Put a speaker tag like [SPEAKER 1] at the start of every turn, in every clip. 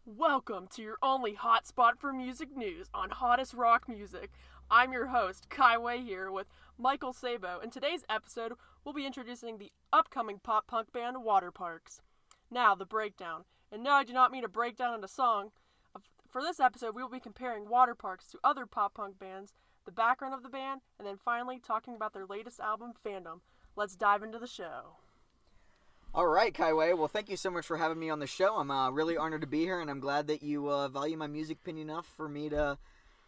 [SPEAKER 1] Welcome to your only hotspot for music news on Hottest Rock Music. I'm your host, Kaiway, here with Michael Sabo. In today's episode, we'll be introducing the upcoming pop punk band Waterparks. Now, the breakdown. And no, I do not mean a breakdown in a song. For this episode, we will be comparing Waterparks to other pop punk bands, the background of the band, and then finally talking about their latest album, Fandom. Let's dive into the show.
[SPEAKER 2] All right, Kaiway. Well, thank you so much for having me on the show. I'm really honored to be here, and I'm glad that you value my music opinion enough for me to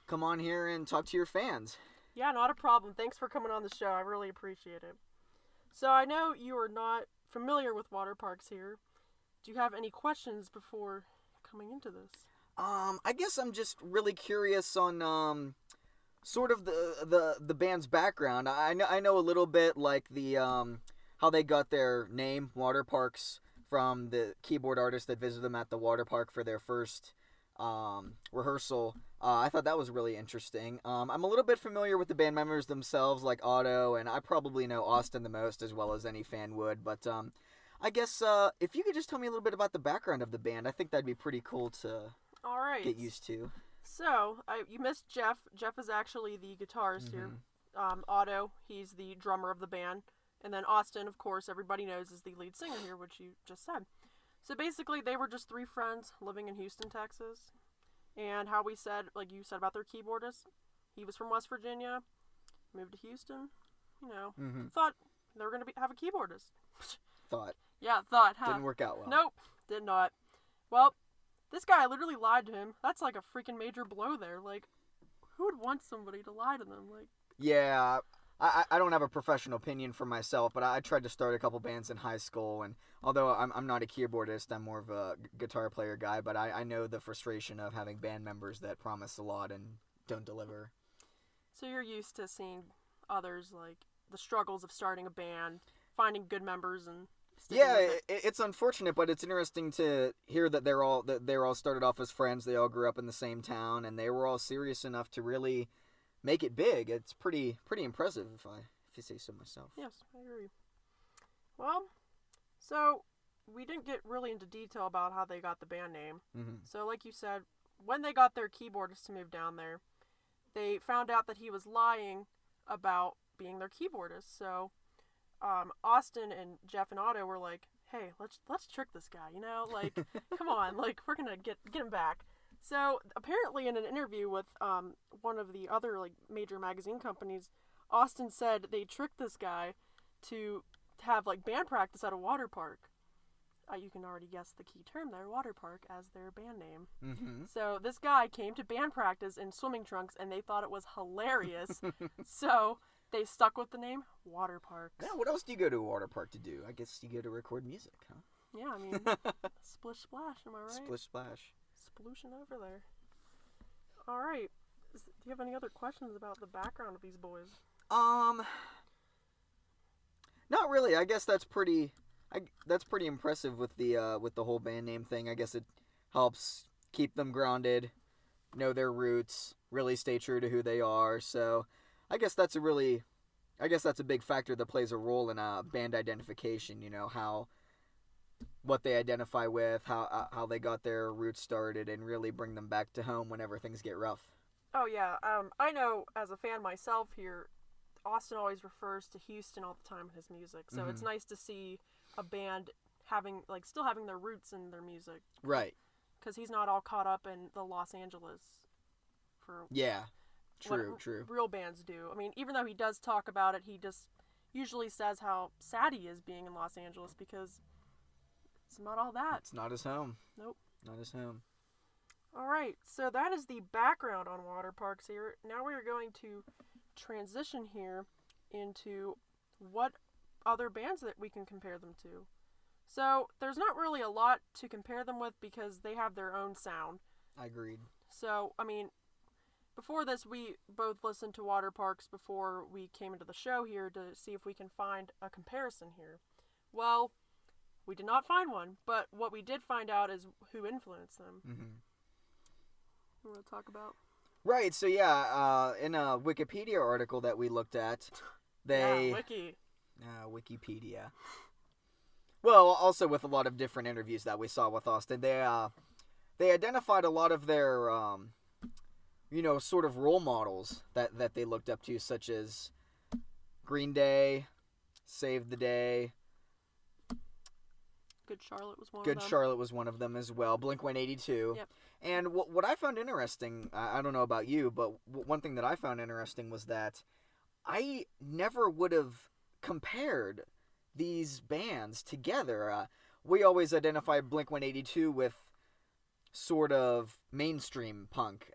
[SPEAKER 2] come on here and talk to your fans.
[SPEAKER 1] Yeah, not a problem. Thanks for coming on the show. I really appreciate it. So I know you are not familiar with Waterparks here. Do you have any questions before coming into this?
[SPEAKER 2] I guess I'm just really curious on sort of the band's background. I know a little bit like the how they got their name, Waterparks, from the keyboard artist that visited them at the water park for their first rehearsal. I thought that was really interesting. I'm a little bit familiar with the band members themselves, like Otto, and I probably know Austin the most, as well as any fan would. But I guess if you could just tell me a little bit about the background of the band, I think that'd be pretty cool to
[SPEAKER 1] All right.
[SPEAKER 2] get used to.
[SPEAKER 1] So, you missed Jeff. Jeff is actually the guitarist here. Otto, he's the drummer of the band. And then Austin, of course, everybody knows, is the lead singer here, which you just said. So basically, they were just three friends living in Houston, Texas. And how we said, like you said about their keyboardist, he was from West Virginia, moved to Houston, thought they were going to have a keyboardist.
[SPEAKER 2] Thought.
[SPEAKER 1] Yeah, thought, huh?
[SPEAKER 2] Didn't work out well.
[SPEAKER 1] Nope, did not. Well, this guy literally lied to him. That's like a freaking major blow there. Like, who would want somebody to lie to them? Like,
[SPEAKER 2] Yeah, I don't have a professional opinion for myself, but I tried to start a couple bands in high school, and although I'm not a keyboardist, I'm more of a guitar player guy, but I know the frustration of having band members that promise a lot and don't deliver.
[SPEAKER 1] so you're used to seeing others, like, the struggles of starting a band, finding good members, and sticking
[SPEAKER 2] Yeah,
[SPEAKER 1] with it.
[SPEAKER 2] it's unfortunate, but it's interesting to hear that they're all started off as friends. They all grew up in the same town, and they were all serious enough to really make it big. It's pretty impressive, if you say so myself.
[SPEAKER 1] Yes, I agree. Well, so we didn't get really into detail about how they got the band name. So like you said, when they got their keyboardist to move down there, they found out that he was lying about being their keyboardist. So Austin and Jeff and Otto were like, hey, let's trick this guy, like, come on, like, we're gonna get him back. So apparently in an interview with one of the other, like, major magazine companies, Austin said they tricked this guy to have, like, band practice at a water park. You can already guess the key term there, water park, as their band name. So this guy came to band practice in swimming trunks, and they thought it was hilarious. So they stuck with the name Waterparks.
[SPEAKER 2] Yeah, what else do you go to a water park to do? I guess you go to record music, huh?
[SPEAKER 1] Yeah, I mean, splish splash, am I right?
[SPEAKER 2] Splish splash.
[SPEAKER 1] Splooshing over there. All right. Do you have any other questions about the background of these boys?
[SPEAKER 2] Not really. I guess that's pretty impressive with the whole band name thing. I guess it helps keep them grounded, know their roots, really stay true to who they are. So, I guess that's a big factor that plays a role in band identification. What they identify with, how they got their roots started, and really bring them back to home whenever things get rough.
[SPEAKER 1] Oh, yeah. I know, as a fan myself here, Austin always refers to Houston all the time in his music. So it's nice to see a band still having their roots in their music.
[SPEAKER 2] Right.
[SPEAKER 1] Because he's not all caught up in the Los Angeles.
[SPEAKER 2] Yeah. True.
[SPEAKER 1] Real bands do. I mean, even though he does talk about it, he just usually says how sad he is being in Los Angeles because it's not all that.
[SPEAKER 2] It's not his home.
[SPEAKER 1] Nope.
[SPEAKER 2] Not his home.
[SPEAKER 1] All right, so that is the background on Waterparks here. Now we are going to transition here into what other bands that we can compare them to. So there's not really a lot to compare them with because they have their own sound.
[SPEAKER 2] I agreed.
[SPEAKER 1] So, I mean, before this, we both listened to Waterparks before we came into the show here to see if we can find a comparison here. Well, we did not find one, but what we did find out is who influenced them. You want to talk about?
[SPEAKER 2] Right, so yeah, in a Wikipedia article that we looked at,
[SPEAKER 1] Yeah, Wiki.
[SPEAKER 2] Wikipedia. Well, also with a lot of different interviews that we saw with Austin, they identified a lot of their sort of role models that they looked up to, such as Green Day, Save the Day.
[SPEAKER 1] Good Charlotte was one of
[SPEAKER 2] Good
[SPEAKER 1] them.
[SPEAKER 2] Charlotte was one of them as well. Blink-182.
[SPEAKER 1] Yep.
[SPEAKER 2] And what I found interesting, I don't know about you, but one thing that I found interesting was that I never would have compared these bands together. We always identify Blink-182 with sort of mainstream punk,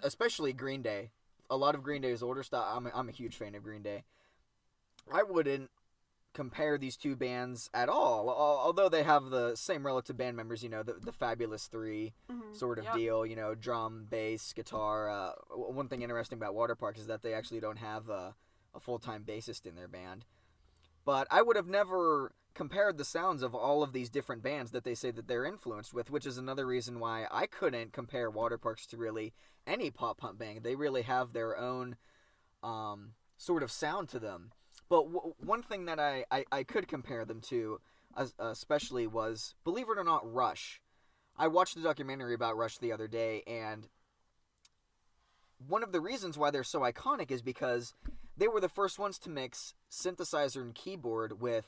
[SPEAKER 2] especially Green Day. A lot of Green Day's older stuff. I'm a huge fan of Green Day. I wouldn't compare these two bands at all, although they have the same relative band members, the Fabulous Three sort of deal, drum, bass, guitar. One thing interesting about Waterparks is that they actually don't have a full-time bassist in their band. But I would have never compared the sounds of all of these different bands that they say that they're influenced with, which is another reason why I couldn't compare Waterparks to really any pop-punk band. They really have their own sort of sound to them. But one thing that I could compare them to, especially, was, believe it or not, Rush. I watched a documentary about Rush the other day, and one of the reasons why they're so iconic is because they were the first ones to mix synthesizer and keyboard with,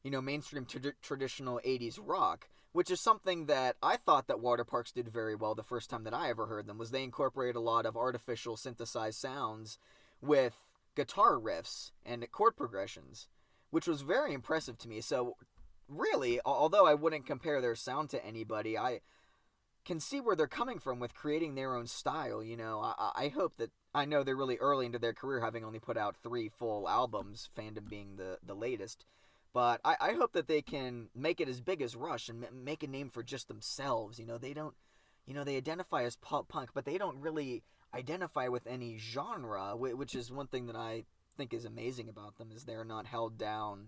[SPEAKER 2] mainstream traditional 80s rock, which is something that I thought that Waterparks did very well the first time that I ever heard them, was they incorporated a lot of artificial synthesized sounds with guitar riffs and chord progressions, which was very impressive to me. So really, although I wouldn't compare their sound to anybody, I can see where they're coming from with creating their own style. I hope that, I know they're really early into their career, having only put out 3 full albums, Fandom being the latest, but I hope that they can make it as big as Rush and make a name for just themselves. They don't, they identify as pop punk, but they don't really identify with any genre, which is one thing that I think is amazing about them, is they're not held down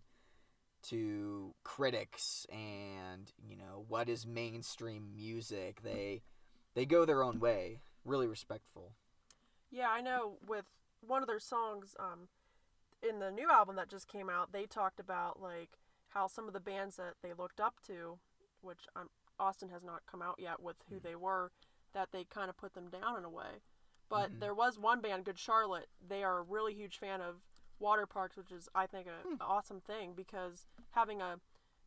[SPEAKER 2] to critics and what is mainstream music. They go their own way. Really respectful.
[SPEAKER 1] Yeah, I know with one of their songs in the new album that just came out, they talked about like how some of the bands that they looked up to, which Austin has not come out yet with who they were, that they kind of put them down in a way. But there was one band, Good Charlotte. They are a really huge fan of Waterparks, which is, I think, an awesome thing, because having a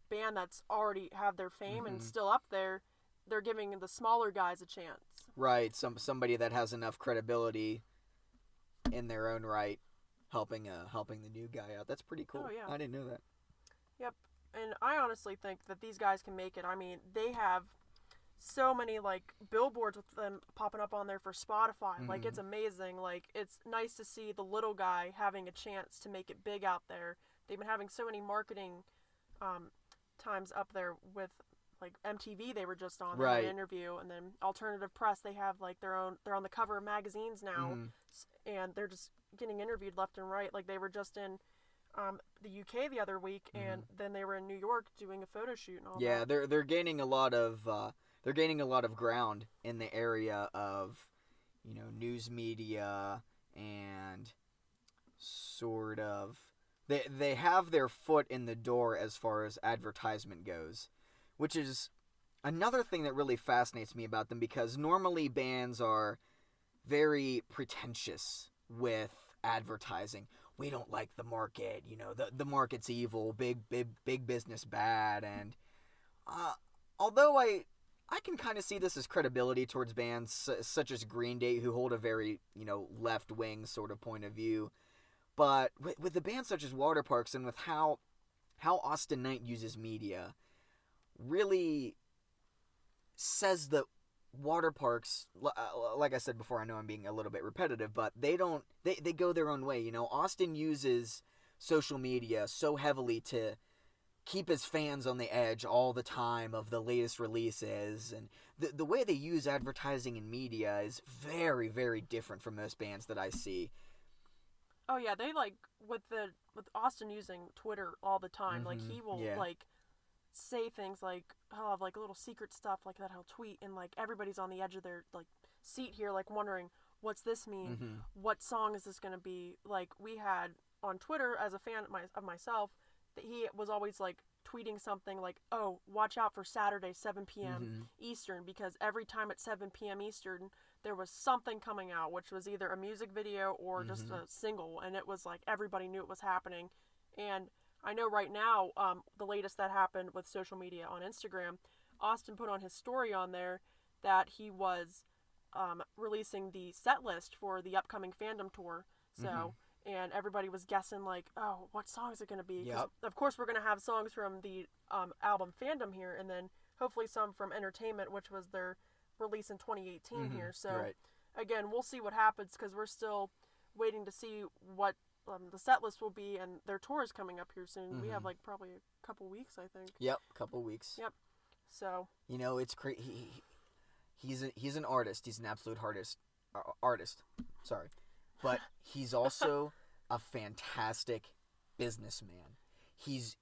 [SPEAKER 1] band that's already have their fame and still up there, they're giving the smaller guys a chance.
[SPEAKER 2] Right, somebody that has enough credibility in their own right, helping the new guy out. That's pretty cool.
[SPEAKER 1] Oh, yeah.
[SPEAKER 2] I didn't know that.
[SPEAKER 1] Yep, and I honestly think that these guys can make it. I mean, they have so many like billboards with them popping up on there for Spotify. Like, it's amazing. Like, it's nice to see the little guy having a chance to make it big out there. They've been having so many marketing times up there with like MTV. They were just on an interview, and then Alternative Press. They have like they're on the cover of magazines now, and they're just getting interviewed left and right. Like, they were just in the UK the other week, and then they were in New York doing a photo shoot and all that.
[SPEAKER 2] Yeah, they're gaining a lot of ground in the area of, news media, and sort of they have their foot in the door as far as advertisement goes, which is another thing that really fascinates me about them, because normally bands are very pretentious with advertising. We don't like the market, the market's evil, big business bad, and although I can kind of see this as credibility towards bands such as Green Day, who hold a very, left-wing sort of point of view. But with the bands such as Waterparks, and with how Austin Knight uses media, really says that Waterparks, like I said before, I know I'm being a little bit repetitive, but they go their own way. Austin uses social media so heavily to keep his fans on the edge all the time of the latest releases, and the way they use advertising and media is very, very different from most bands that I see.
[SPEAKER 1] Oh yeah, they like with Austin using Twitter all the time. Like, he will like say things like, he'll have like little secret stuff like that he'll tweet, and like everybody's on the edge of their like seat here, like wondering, what's this mean? What song is this gonna be? Like, we had on Twitter, as a fan of myself, that he was always like tweeting something like, oh, watch out for Saturday, 7 p.m. Eastern, because every time at 7 p.m. Eastern, there was something coming out, which was either a music video or just a single, and it was like everybody knew it was happening. And I know right now, the latest that happened with social media on Instagram, Austin put on his story on there that he was releasing the set list for the upcoming fandom tour. So, and everybody was guessing like, oh, what songs are going to be? Yep. Of course, we're going to have songs from the album Fandom here, and then hopefully some from Entertainment, which was their release in 2018 here. So, again, we'll see what happens, because we're still waiting to see what the set list will be, and their tour is coming up here soon. We have like probably a couple weeks, I think.
[SPEAKER 2] Yep, couple weeks.
[SPEAKER 1] Yep. So,
[SPEAKER 2] you know, it's crazy. He's an artist. He's an absolute artist. Sorry. But he's also a fantastic businessman. He's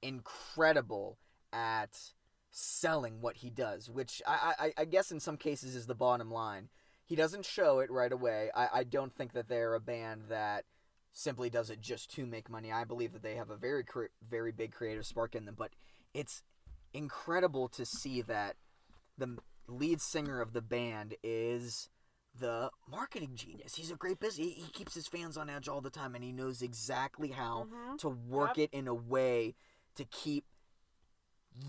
[SPEAKER 2] incredible at selling what he does, which I guess in some cases is the bottom line. He doesn't show it right away. I don't think that they're a band that simply does it just to make money. I believe that they have a very big creative spark in them, but it's incredible to see that the lead singer of the band is the marketing genius. He's a great business. He keeps his fans on edge all the time, and he knows exactly how to work it in a way to keep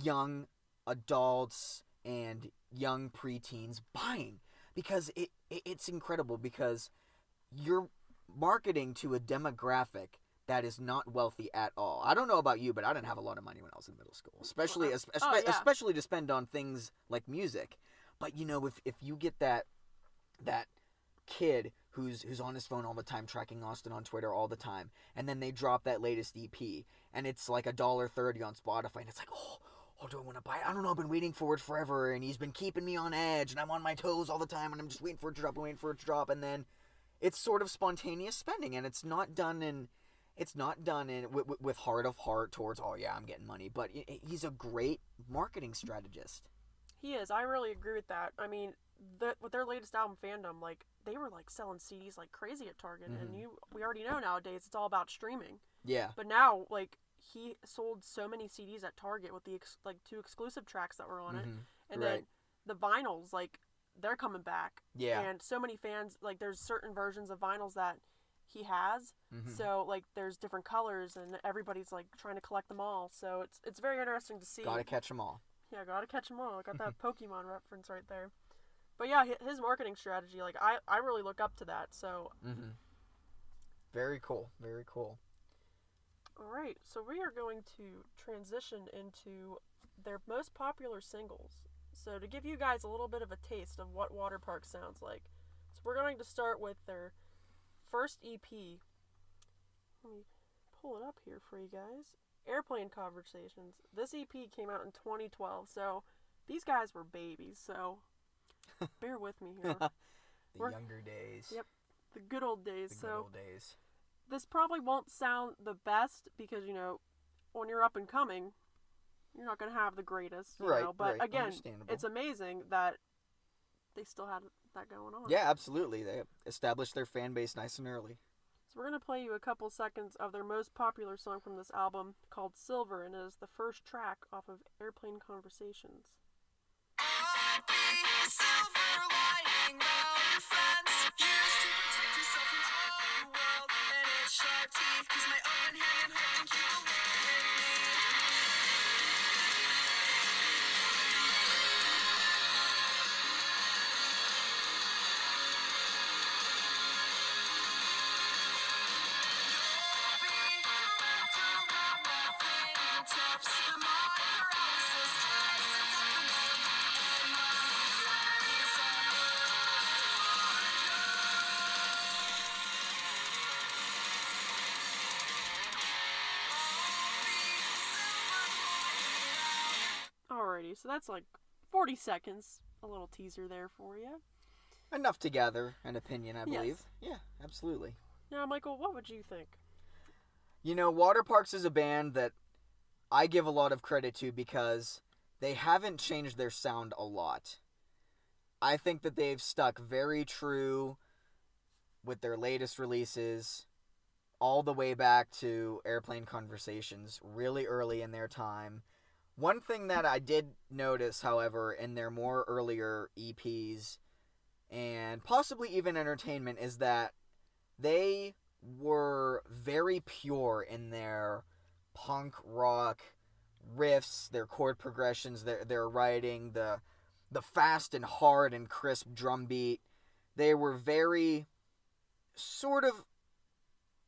[SPEAKER 2] young adults and young preteens buying, because it's incredible, because you're marketing to a demographic that is not wealthy at all. I don't know about you, but I didn't have a lot of money when I was in middle school, especially to spend on things like music. But you know, if you get that kid who's on his phone all the time, tracking Austin on Twitter all the time, and then they drop that latest EP, and it's like $1.30 on Spotify, and it's like, oh, do I want to buy it? I don't know, I've been waiting for it forever, and he's been keeping me on edge, and I'm on my toes all the time, and I'm just waiting for it to drop, and then it's sort of spontaneous spending, and it's not done with heart of heart towards, oh yeah, I'm getting money, but he's a great marketing strategist.
[SPEAKER 1] He is. I really agree with that. I mean, with their latest album, Fandom, like, they were like selling CDs like crazy at Target, and we already know nowadays it's all about streaming.
[SPEAKER 2] Yeah.
[SPEAKER 1] But now, like, he sold so many CDs at Target with the 2 exclusive tracks that were on it, and then the vinyls, like, they're coming back.
[SPEAKER 2] Yeah.
[SPEAKER 1] And so many fans, like, there's certain versions of vinyls that he has, so like there's different colors, and everybody's like trying to collect them all. So it's very interesting to see.
[SPEAKER 2] Gotta catch them all.
[SPEAKER 1] Yeah, gotta catch them all. I got that Pokemon reference right there. But yeah, his marketing strategy, like, I really look up to that. So.
[SPEAKER 2] Very cool. Very cool.
[SPEAKER 1] All right, so we are going to transition into their most popular singles. So to give you guys a little bit of a taste of what Waterparks sounds like, so we're going to start with their first EP. Let me pull it up here for you guys. Airplane Conversations. This EP came out in 2012, so these guys were babies, so bear with me here.
[SPEAKER 2] Younger days.
[SPEAKER 1] Yep, the good old days.
[SPEAKER 2] The good old days.
[SPEAKER 1] This probably won't sound the best, because, you know, when you're up and coming, you're not going to have the greatest, you know? But again, it's amazing that they still had that going on.
[SPEAKER 2] Yeah, absolutely. They established their fan base nice and early.
[SPEAKER 1] So we're going to play you a couple seconds of their most popular song from this album, called Silver, and it is the first track off of Airplane Conversations. Silver lining round your fence, used to protect yourself from all the world, and it's sharp teeth, 'cause my open hand and hope think you will live with me. Alrighty, so that's like 40 seconds. A little teaser there for you.
[SPEAKER 2] Enough to gather an opinion, I believe. Yes. Yeah, absolutely.
[SPEAKER 1] Now, Michael, what would you think?
[SPEAKER 2] You know, Waterparks is a band that I give a lot of credit to because they haven't changed their sound a lot. I think that they've stuck very true with their latest releases all the way back to Airplane Conversations, really early in their time. One thing that I did notice, however, in their more earlier EPs, and possibly even Entertainment, is that they were very pure in their punk rock riffs, their chord progressions, their writing, the fast and hard and crisp drum beat. They were very sort of,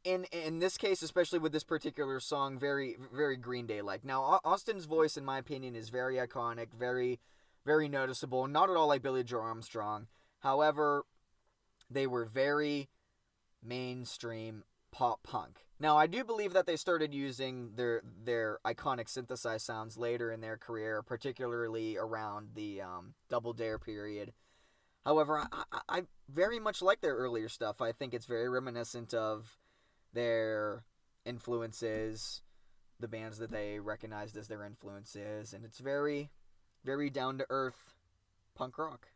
[SPEAKER 2] in this case, especially with this particular song, very, very Green Day like. Now, Austin's voice, in my opinion, is very iconic, very, very noticeable. Not at all like Billy Joe Armstrong. However, they were very mainstream pop punk. Now, I do believe that they started using their iconic synthesized sounds later in their career, particularly around the Double Dare period. However, I very much like their earlier stuff. I think it's very reminiscent of their influences, the bands that they recognized as their influences, and it's very, very down-to-earth punk rock.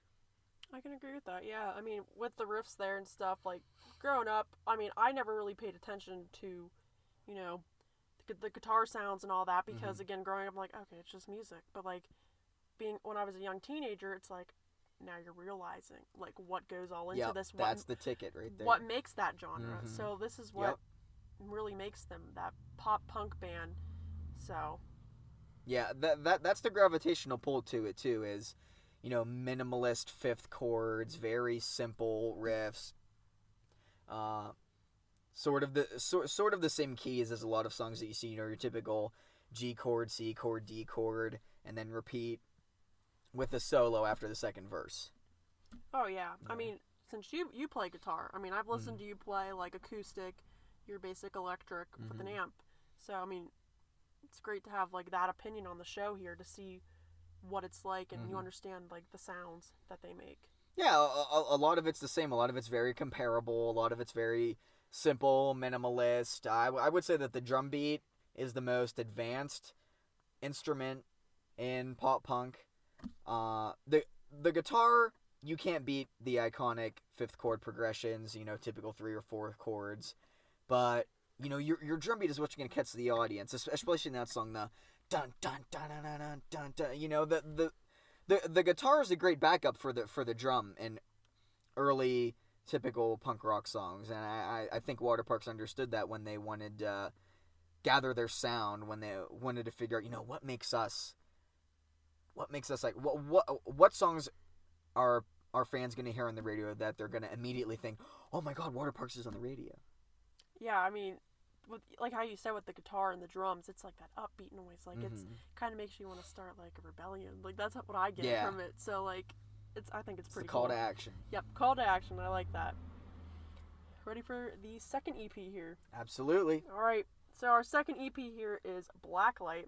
[SPEAKER 1] I can agree with that, yeah. I mean, with the riffs there and stuff, like, growing up, I mean, I never really paid attention to, you know, the guitar sounds and all that, because, again, growing up, I'm like, okay, it's just music. But, like, when I was a young teenager, it's like, now you're realizing, like, what goes all into this.
[SPEAKER 2] That's the ticket right there.
[SPEAKER 1] What makes that genre. So this is what really makes them that pop punk band. So.
[SPEAKER 2] Yeah, that's the gravitational pull to it, too, is, you know, minimalist fifth chords, very simple riffs. Sort of the same keys as a lot of songs that you see, you know, your typical G chord, C chord, D chord, and then repeat with a solo after the second verse.
[SPEAKER 1] Oh, yeah. I mean, since you play guitar, I mean, I've listened to you play, like, acoustic, your basic electric with an amp. So, I mean, it's great to have, like, that opinion on the show here to see what it's like, and you understand, like, the sounds that they make.
[SPEAKER 2] Yeah, a lot of it's the same. A lot of it's very comparable. A lot of it's very simple, minimalist. I would say that the drum beat is the most advanced instrument in pop punk. The guitar, you can't beat the iconic fifth chord progressions, you know, typical 3 or 4 chords. But, you know, your drum beat is what's going to catch the audience, especially in that song, the dun dun dun dun dun dun dun dun. You know, the guitar is a great backup for the drum in early typical punk rock songs, and I think Waterparks understood that when they wanted to gather their sound, when they wanted to figure out, you know, what makes us like, what songs are our fans going to hear on the radio that they're going to immediately think, oh my god, Waterparks is on the radio.
[SPEAKER 1] Yeah, I mean, like how you said with the guitar and the drums, it's like that upbeat noise. Like, it's kind of makes you want to start, like, a rebellion. Like, that's what I get from it. So, like, I think it's pretty cool.
[SPEAKER 2] Call to action.
[SPEAKER 1] Yep, call to action. I like that. Ready for the second EP here?
[SPEAKER 2] Absolutely.
[SPEAKER 1] All right. So our second EP here is Blacklight.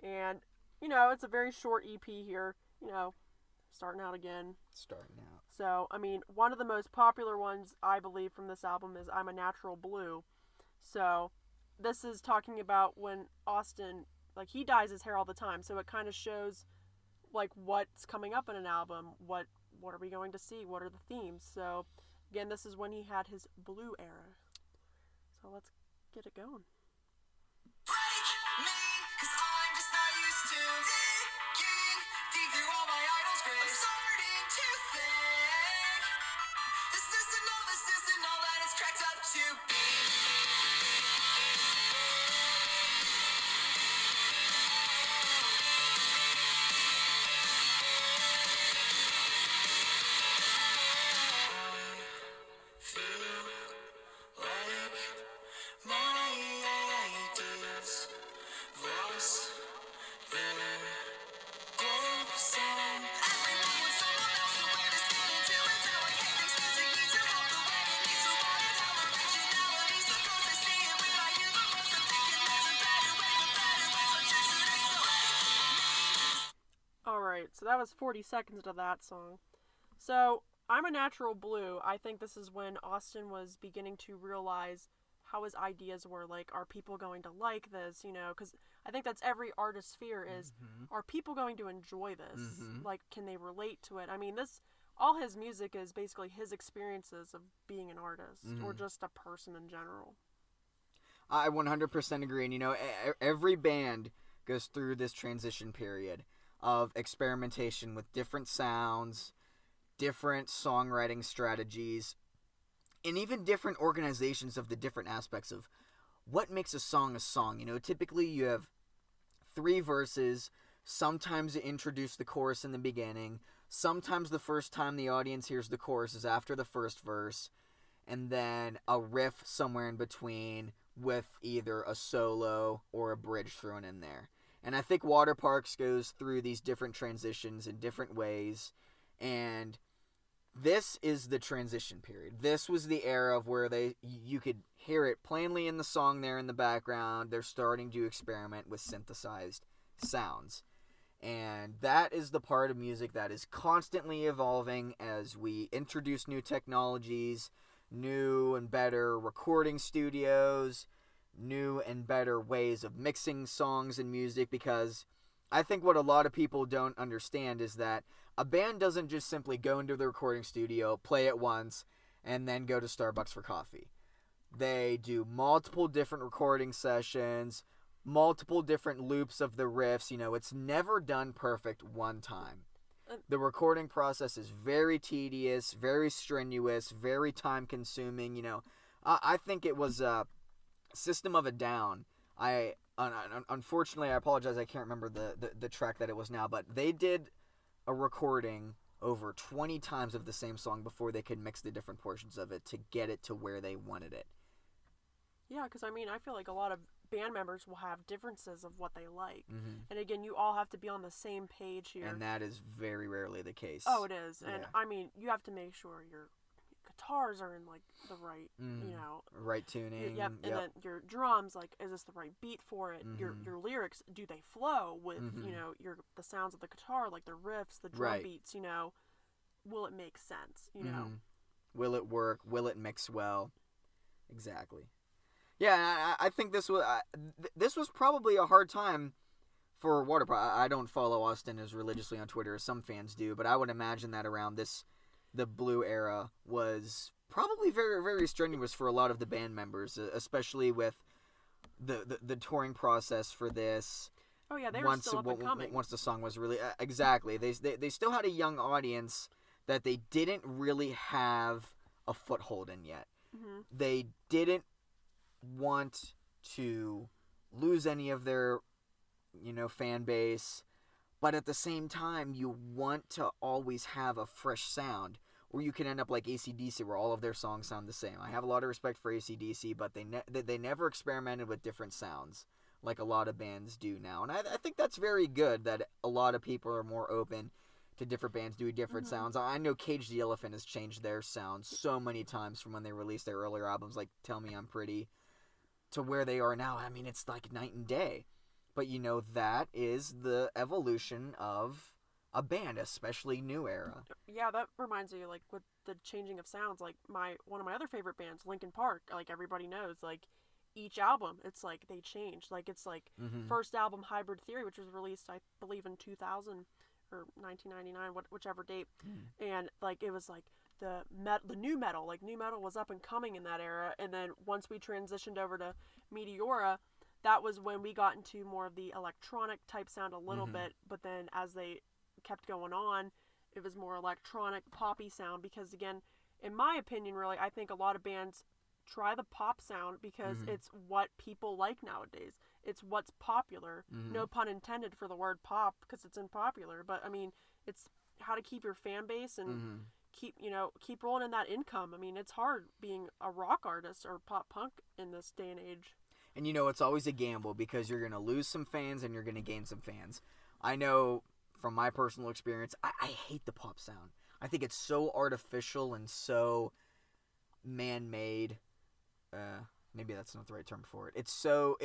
[SPEAKER 1] And, you know, it's a very short EP here. You know, starting out again. So, I mean, one of the most popular ones, I believe, from this album is I'm a Natural Blue. So, this is talking about when Austin, like, he dyes his hair all the time. So it kind of shows, like, what's coming up in an album. What are we going to see? What are the themes? So, again, this is when he had his blue era. So let's get it going.
[SPEAKER 3] Break me, 'cause I'm just not used to digging deep through all my idols' graves. I'm starting to think this isn't all that it's cracked up to be.
[SPEAKER 1] So that was 40 seconds of that song. So, I'm a Natural Blue. I think this is when Austin was beginning to realize how his ideas were. Like, are people going to like this? You know, because I think that's every artist's fear is, are people going to enjoy this? Like, can they relate to it? I mean, all his music is basically his experiences of being an artist or just a person in general.
[SPEAKER 2] I 100% agree. And, every band goes through this transition period of experimentation with different sounds, different songwriting strategies, and even different organizations of the different aspects of what makes a song a song. Typically you have 3 verses. Sometimes you introduce the chorus in the beginning. Sometimes the first time the audience hears the chorus is after the first verse. And then a riff somewhere in between with either a solo or a bridge thrown in there. And I think Waterparks goes through these different transitions in different ways. And this is the transition period. This was the era of where you could hear it plainly in the song there in the background. They're starting to experiment with synthesized sounds. And that is the part of music that is constantly evolving as we introduce new technologies, new and better recording studios, new and better ways of mixing songs and music, because I think what a lot of people don't understand is that a band doesn't just simply go into the recording studio, play it once, and then go to Starbucks for coffee. They do multiple different recording sessions, multiple different loops of the riffs. It's never done perfect one time. The recording process is very tedious, very strenuous, very time-consuming. I think it was System of a Down. Unfortunately, I apologize, I can't remember the track that it was now, but they did a recording over 20 times of the same song before they could mix the different portions of it to get it to where they wanted it.
[SPEAKER 1] Yeah, because I feel like a lot of band members will have differences of what they like.
[SPEAKER 2] Mm-hmm.
[SPEAKER 1] And again, you all have to be on the same page here.
[SPEAKER 2] And that is very rarely the case.
[SPEAKER 1] Oh, it is. And
[SPEAKER 2] yeah.
[SPEAKER 1] You have to make sure your guitars are in like the right,
[SPEAKER 2] right tuning.
[SPEAKER 1] Yep. And then your drums, like, is this the right beat for it?
[SPEAKER 2] Mm-hmm.
[SPEAKER 1] Your lyrics, do they flow with, the sounds of the guitar, like the riffs, the drum beats, will it make sense,
[SPEAKER 2] Will it work? Will it mix well? Exactly. Yeah, I think this was probably a hard time for Waterparks. I don't follow Austin as religiously on Twitter as some fans do, but I would imagine that around the Blue era was probably very, very strenuous for a lot of the band members, especially with the touring process for this.
[SPEAKER 1] Oh yeah, they were still up and coming.
[SPEAKER 2] Once the song was really exactly, they still had a young audience that they didn't really have a foothold in yet.
[SPEAKER 1] Mm-hmm.
[SPEAKER 2] They didn't want to lose any of their fan base, but at the same time you want to always have a fresh sound, or you can end up like AC/DC where all of their songs sound the same. I have a lot of respect for AC/DC, but they never experimented with different sounds like a lot of bands do now, and I think that's very good that a lot of people are more open to different bands doing different sounds. I know Cage the Elephant has changed their sound so many times from when they released their earlier albums like Tell Me I'm Pretty to where they are now. It's like night and day. But that is the evolution of a band, especially new era.
[SPEAKER 1] Yeah, that reminds me, like, with the changing of sounds, like, one of my other favorite bands, Linkin Park, like, everybody knows, like, each album, it's like they change. Like, it's like first album Hybrid Theory, which was released, I believe, in 2000 or 1999, whichever date. And, like, it was like the new metal. Like, new metal was up and coming in that era. And then once we transitioned over to Meteora, that was when we got into more of the electronic type sound a little bit. But then as they kept going on, it was more electronic, poppy sound. Because, again, in my opinion, really, I think a lot of bands try the pop sound because it's what people like nowadays. It's what's popular. No pun intended for the word pop because it's unpopular. But, it's how to keep your fan base and keep rolling in that income. It's hard being a rock artist or pop punk in this day and age.
[SPEAKER 2] And it's always a gamble because you're going to lose some fans and you're going to gain some fans. I know from my personal experience, I hate the pop sound. I think it's so artificial and so man-made. Maybe that's not the right term for it. It's so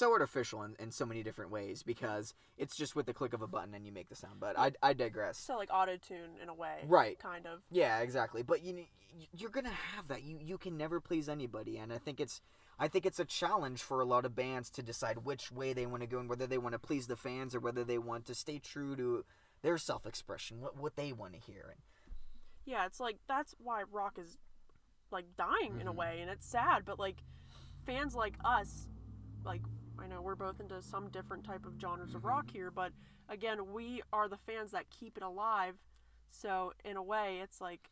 [SPEAKER 2] artificial in so many different ways because it's just with the click of a button and you make the sound. But I digress.
[SPEAKER 1] So like auto-tune in a way.
[SPEAKER 2] Right.
[SPEAKER 1] Kind of.
[SPEAKER 2] Yeah, exactly. But you're going to have that. You can never please anybody, and I think it's a challenge for a lot of bands to decide which way they want to go and whether they want to please the fans or whether they want to stay true to their self-expression, what they want to hear.
[SPEAKER 1] Yeah, it's like that's why rock is like dying in a way, and it's sad, but like fans like us, like, I know we're both into some different type of genres of rock here, but again, we are the fans that keep it alive. So in a way, it's like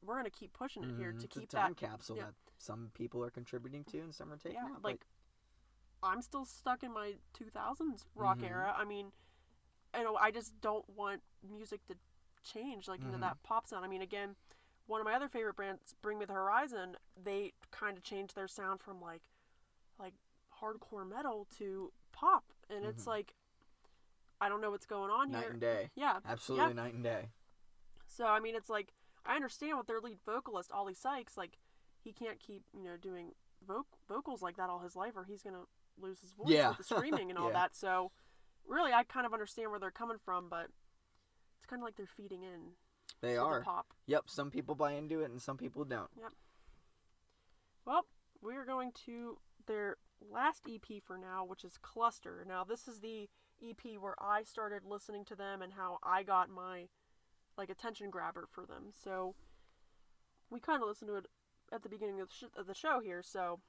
[SPEAKER 1] we're gonna keep pushing it here to keep
[SPEAKER 2] a time
[SPEAKER 1] that
[SPEAKER 2] capsule that some people are contributing to and some are taking out.
[SPEAKER 1] Like, I'm still stuck in my 2000s rock era. I mean, I just don't want music to change like into that pop sound. I mean, again, one of my other favorite bands, Bring Me the Horizon, they kind of changed their sound from like hardcore metal to pop, and it's like, I don't know what's going on here.
[SPEAKER 2] Night and day.
[SPEAKER 1] Yeah,
[SPEAKER 2] absolutely, night and day.
[SPEAKER 1] So I mean, it's like, I understand with their lead vocalist Ollie Sykes, like, he can't keep doing vocals like that all his life, or he's gonna lose his voice with the screaming and all that. So really, I kind of understand where they're coming from, but it's kind of like they're feeding in.
[SPEAKER 2] They are.
[SPEAKER 1] The pop.
[SPEAKER 2] Yep, some people buy into it and some people don't.
[SPEAKER 1] Yep. Well, we're going to their last EP for now, which is Cluster. Now, this is the EP where I started listening to them and how I got my attention grabber for them. So we kind of listened to it at the beginning of the show here. So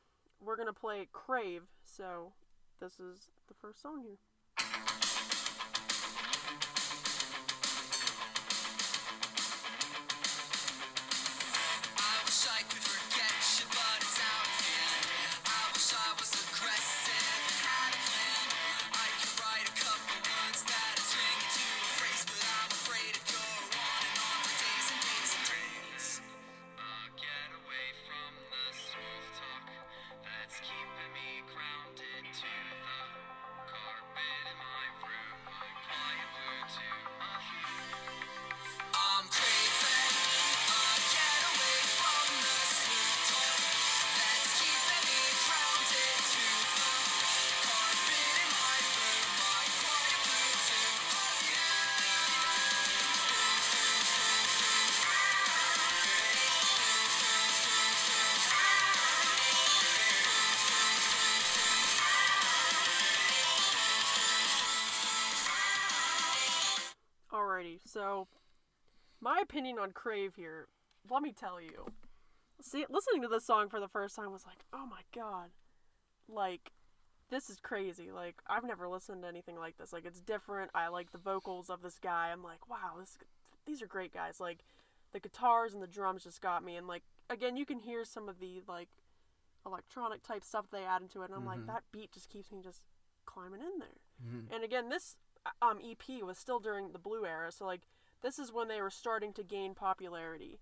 [SPEAKER 1] we're gonna play Crave. So this is the first song here. Alrighty, so my opinion on Crave here, let me tell you. See, listening to this song for the first time was like, oh my god. Like, this is crazy. Like, I've never listened to anything like this. Like, it's different. I like the vocals of this guy. I'm like, wow, these are great guys. Like, the guitars and the drums just got me. And, like, again, you can hear some of the, like, electronic type stuff they add into it. And I'm like, that beat just keeps me just climbing in there. And again, this EP was still during the Blue era. So, like, this is when they were starting to gain popularity.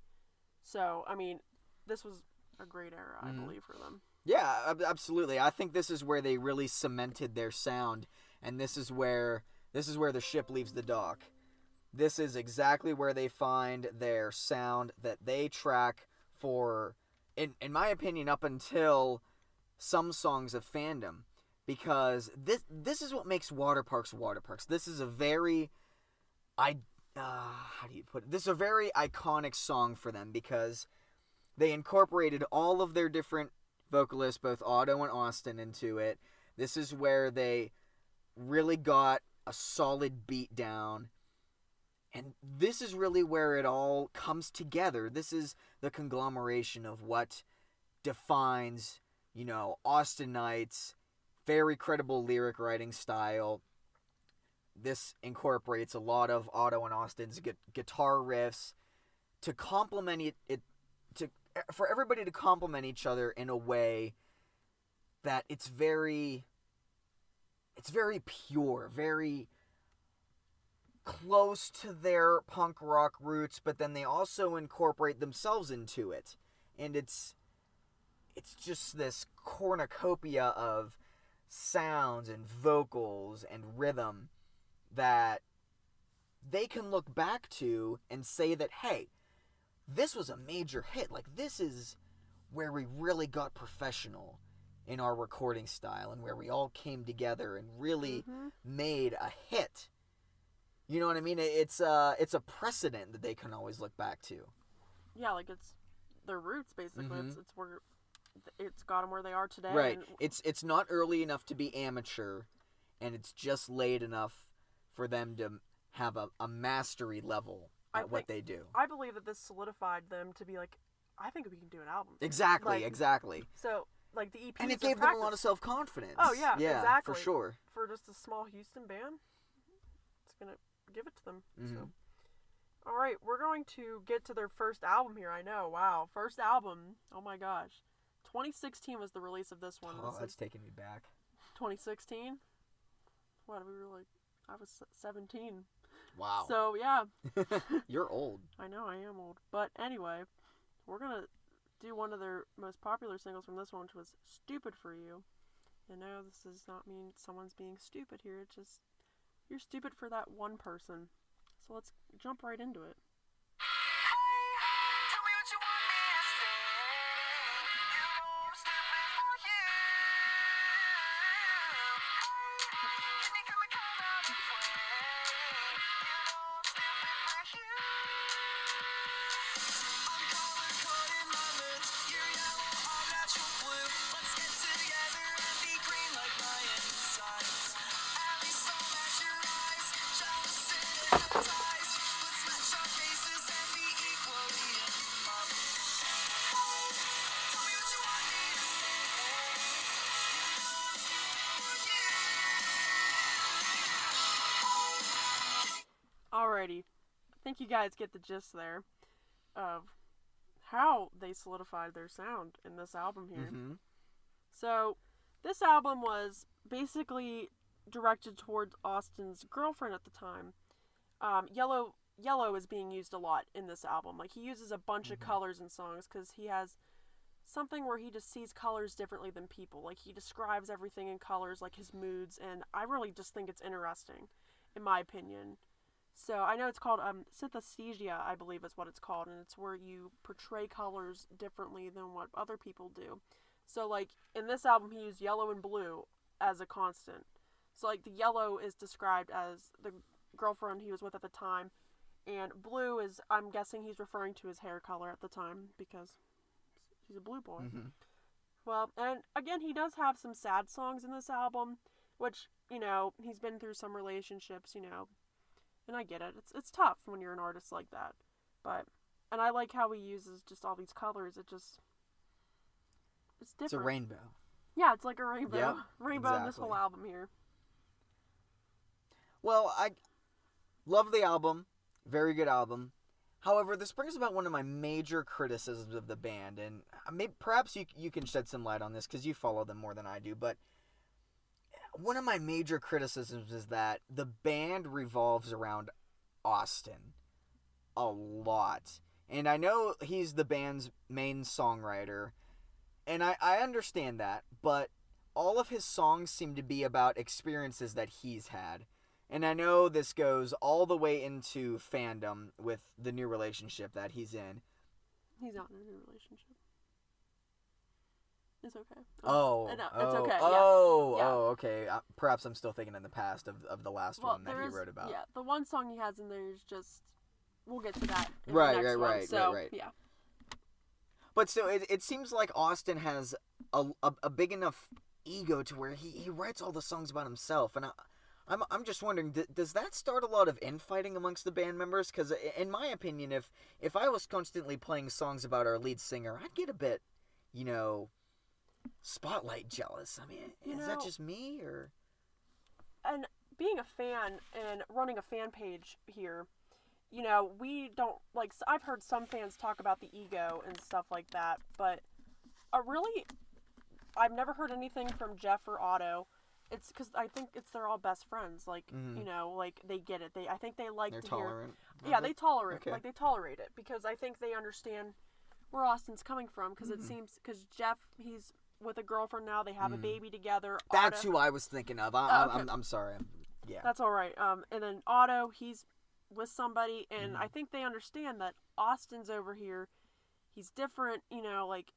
[SPEAKER 1] So, I mean, this was a great era, I believe, for them.
[SPEAKER 2] Yeah, absolutely. I think this is where they really cemented their sound, and this is where the ship leaves the dock. This is exactly where they find their sound that they track for, in my opinion, up until some songs of Fandom, because this is what makes Waterparks Waterparks. This is a very, how do you put it? This is a very iconic song for them because they incorporated all of their different vocalists, both Otto and Austin, into it. This is where they really got a solid beat down. And this is really where it all comes together. This is the conglomeration of what defines, Austinite's very credible lyric writing style. This incorporates a lot of Otto and Austin's guitar riffs to complement it for everybody to complement each other in a way that it's very pure, very close to their punk rock roots, but then they also incorporate themselves into it. And it's just this cornucopia of sounds and vocals and rhythm that they can look back to and say that, hey, this was a major hit. Like, this is where we really got professional in our recording style and where we all came together and really made a hit. You know what I mean? It's a precedent that they can always look back to.
[SPEAKER 1] Yeah, like, it's their roots, basically. It's where it's got them where they are today.
[SPEAKER 2] Right. It's not early enough to be amateur, and it's just late enough for them to have a mastery level at what they do.
[SPEAKER 1] I believe that this solidified them to be like, I think we can do an album.
[SPEAKER 2] Exactly.
[SPEAKER 1] So like the EPs
[SPEAKER 2] And it
[SPEAKER 1] are
[SPEAKER 2] gave them a
[SPEAKER 1] practice.
[SPEAKER 2] lot of self-confidence.
[SPEAKER 1] Oh yeah, exactly.
[SPEAKER 2] For sure.
[SPEAKER 1] For just a small Houston band, it's gonna give it to them. So. All right, we're going to get to their first album here. I know, wow, first album. Oh my gosh, 2016 was the release of this one.
[SPEAKER 2] Oh, that's taking me back.
[SPEAKER 1] 2016. What we were like? I was 17.
[SPEAKER 2] Wow.
[SPEAKER 1] So yeah.
[SPEAKER 2] You're old.
[SPEAKER 1] I know, I am old. But anyway, we're gonna do one of their most popular singles from this one, which was "Stupid for You." And no, this does not mean someone's being stupid here. It's just you're stupid for that one person. So let's jump right into it.
[SPEAKER 3] Tell me what you want me to say. You know I'm stupid for you. Can you come out and play? You know I'm stupid for you. I'm color-coded my moods. You're yellow, I'm natural blue. Let's get together and be green like my insides. At least I'll match your eyes. Jealous and hypnotized. Let's match our faces and be equally in love. Tell me what you want me to say. You know I'm stupid for you.
[SPEAKER 1] Alrighty, I think you guys get the gist there of how they solidified their sound in this album here. So, this album was basically directed towards Austin's girlfriend at the time. Yellow is being used a lot in this album. Like, he uses a bunch of colors in songs because he has something where he just sees colors differently than people. Like, he describes everything in colors, like his moods, and I really just think it's interesting, in my opinion. So, I know it's called synesthesia, I believe is what it's called, and it's where you portray colors differently than what other people do. So, like, in this album, he used yellow and blue as a constant. So, like, the yellow is described as the girlfriend he was with at the time, and blue is, I'm guessing he's referring to his hair color at the time, because he's a blue boy. Well, and again, he does have some sad songs in this album, which, you know, he's been through some relationships, you know, and I get it. It's tough when you're an artist like that. But, and I like how he uses just all these colors. It's different.
[SPEAKER 2] It's a rainbow.
[SPEAKER 1] Yeah, it's like a rainbow.
[SPEAKER 2] Yep,
[SPEAKER 1] Rainbow in this
[SPEAKER 2] exactly.
[SPEAKER 1] whole album here.
[SPEAKER 2] Well, I love the album. Very good album. However, this brings about one of my major criticisms of the band, and perhaps you can shed some light on this because you follow them more than I do, but one of my major criticisms is that the band revolves around Austin a lot. And I know he's the band's main songwriter, and I understand that, but all of his songs seem to be about experiences that he's had. And I know this goes all the way into fandom with the new relationship that he's in.
[SPEAKER 1] He's not in a new relationship. It's okay.
[SPEAKER 2] It's
[SPEAKER 1] okay.
[SPEAKER 2] Okay. Perhaps I'm still thinking in the past of the last one that he wrote about.
[SPEAKER 1] Yeah, the one song he has in there is just. We'll get to that. In
[SPEAKER 2] Right.
[SPEAKER 1] the next one. So, yeah.
[SPEAKER 2] But still, it seems like Austin has a big enough ego to where he writes all the songs about himself, and I'm just wondering, does that start a lot of infighting amongst the band members? Because in my opinion, if I was constantly playing songs about our lead singer, I'd get a bit, spotlight jealous. I mean, is that just me, or?
[SPEAKER 1] And being a fan and running a fan page here, we don't, like, I've heard some fans talk about the ego and stuff like that, but I've never heard anything from Jeff or Otto. It's because I think they're all best friends, like, like, they get it. I think they like
[SPEAKER 2] They're
[SPEAKER 1] to
[SPEAKER 2] tolerant.
[SPEAKER 1] hear. Yeah, they tolerate
[SPEAKER 2] Okay.
[SPEAKER 1] like, they tolerate it, because I think they understand where Austin's coming from, because it seems, because Jeff, he's with a girlfriend now, they have a baby together.
[SPEAKER 2] That's
[SPEAKER 1] Otto,
[SPEAKER 2] who I was thinking of.
[SPEAKER 1] Okay.
[SPEAKER 2] I'm sorry. Yeah.
[SPEAKER 1] That's all right. And then Otto, he's with somebody, and I think they understand that Austin's over here. He's different, like,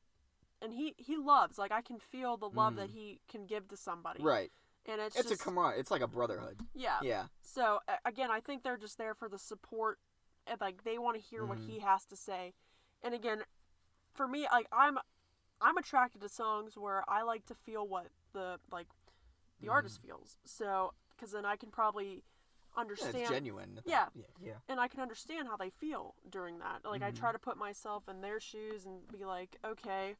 [SPEAKER 1] and he loves. Like, I can feel the love that he can give to somebody.
[SPEAKER 2] Right.
[SPEAKER 1] And it's
[SPEAKER 2] just,
[SPEAKER 1] a
[SPEAKER 2] camaraderie. It's like a brotherhood.
[SPEAKER 1] Yeah.
[SPEAKER 2] Yeah.
[SPEAKER 1] So again, I think they're just there for the support, and like they want to hear what he has to say. And again, for me, like I'm attracted to songs where I like to feel what the artist feels. So because then I can probably understand.
[SPEAKER 2] Yeah, it's genuine.
[SPEAKER 1] Yeah.
[SPEAKER 2] Yeah.
[SPEAKER 1] And I can understand how they feel during that. Like I try to put myself in their shoes and be like, okay,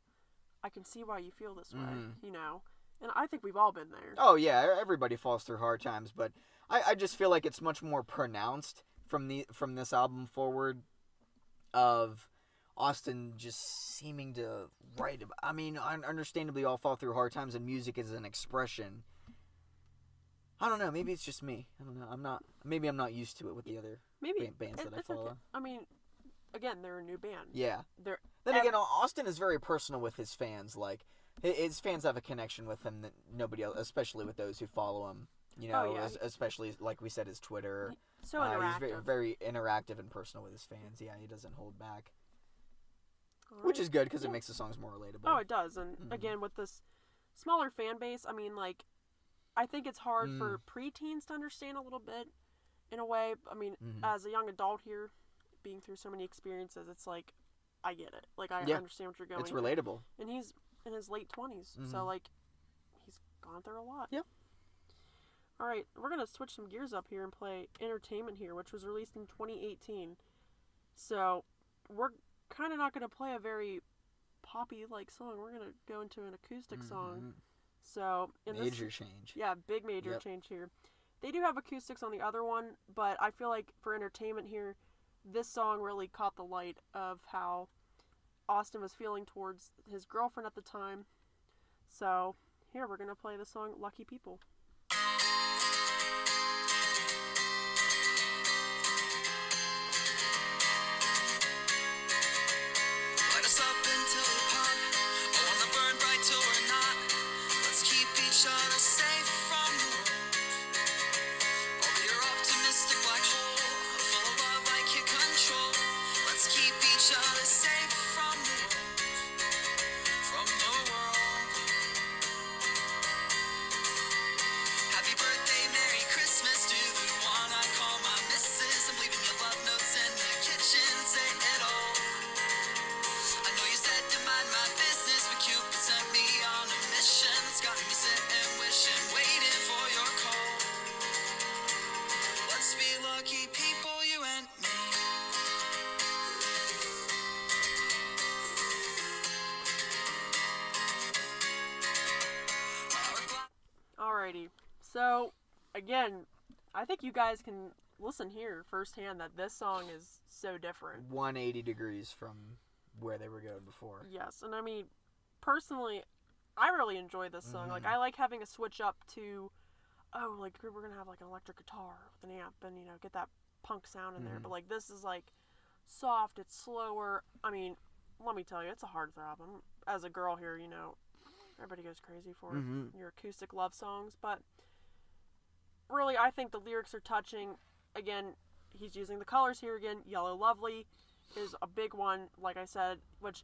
[SPEAKER 1] I can see why you feel this way, you know? And I think we've all been there.
[SPEAKER 2] Oh, yeah, everybody falls through hard times, but I just feel like it's much more pronounced from this album forward of Austin just seeming to write about. I mean, understandably, all fall through hard times, and music is an expression. I don't know. Maybe it's just me. I don't know. Maybe I'm not used to it with the other bands that I follow.
[SPEAKER 1] Okay. I mean, again, they're a new band.
[SPEAKER 2] Yeah. Again, Austin is very personal with his fans. Like, his fans have a connection with him that nobody else, especially with those who follow him. You know, especially, like we said, his Twitter.
[SPEAKER 1] So interactive.
[SPEAKER 2] He's very, very interactive and personal with his fans. Yeah, he doesn't hold back.
[SPEAKER 1] Right.
[SPEAKER 2] Which is good because it makes the songs more relatable.
[SPEAKER 1] Oh, it does. And again, with this smaller fan base, I mean, like, I think it's hard for preteens to understand a little bit in a way. I mean, as a young adult here, being through so many experiences, it's like, I get it. Like, I understand what you're going through.
[SPEAKER 2] It's relatable.
[SPEAKER 1] And he's in his late 20s, so, like, he's gone through a lot.
[SPEAKER 2] Yep.
[SPEAKER 1] All right, we're going to switch some gears up here and play Entertainment here, which was released in 2018. So, we're kind of not going to play a very poppy-like song. We're going to go into an acoustic song. So,
[SPEAKER 2] major change.
[SPEAKER 1] Yeah, big major change here. They do have acoustics on the other one, but I feel like for Entertainment here, this song really caught the light of how Austin was feeling towards his girlfriend at the time. So, here we're going to play the song Lucky People. Alrighty, so again, I think you guys can listen here firsthand that this song is so different.
[SPEAKER 2] 180 degrees from where they were going before.
[SPEAKER 1] Yes, and I mean, personally, I really enjoy this song. Like, I like having a switch up to, like, we're going to have, like, an electric guitar with an amp and, you know, get that punk sound in there. But, like, this is, like, soft, it's slower. I mean, let me tell you, it's a hard throb. As a girl here, you know, everybody goes crazy for your acoustic love songs, but really, I think the lyrics are touching. Again, he's using the colors here again. Yellow Lovely is a big one, like I said, which